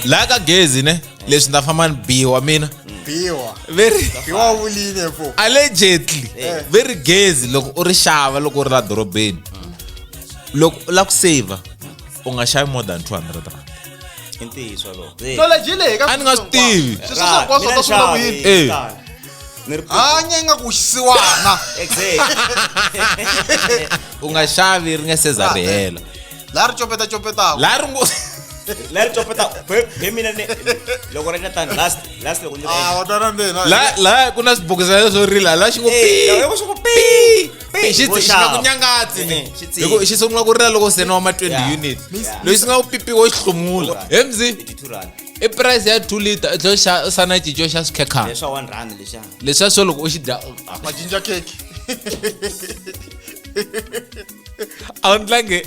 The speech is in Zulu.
la ka gezi ne leswi nda famba ni biwa mina very biwa vuline fo allegedly very gezi loko u ri xava loko u ri la dorobeni loko u la ku save u nga xavi more than 200 rand intiso lo lolejile a ni nga swi tivi swiswa swa kuyini hanya nga ku xisiwana u nga xavi ri nga se za ri hela la ri copeta la ri ngo Let chopeta be mina ne loko rena tan last loko ni watana ndena la kuna sibokisana swo rila la xi ngo loko swo pi xi nga ku nyangatsi ne loko xi sungula ku rila loko se no ma 20 unit loyi singa u pipiwa xihlumula hemzi 82 rand I price ya 2 liter jo xa sana ti jo xa skeka leswa 1 rand lesha leswa swo loko u xi dya majinja cake a ndlange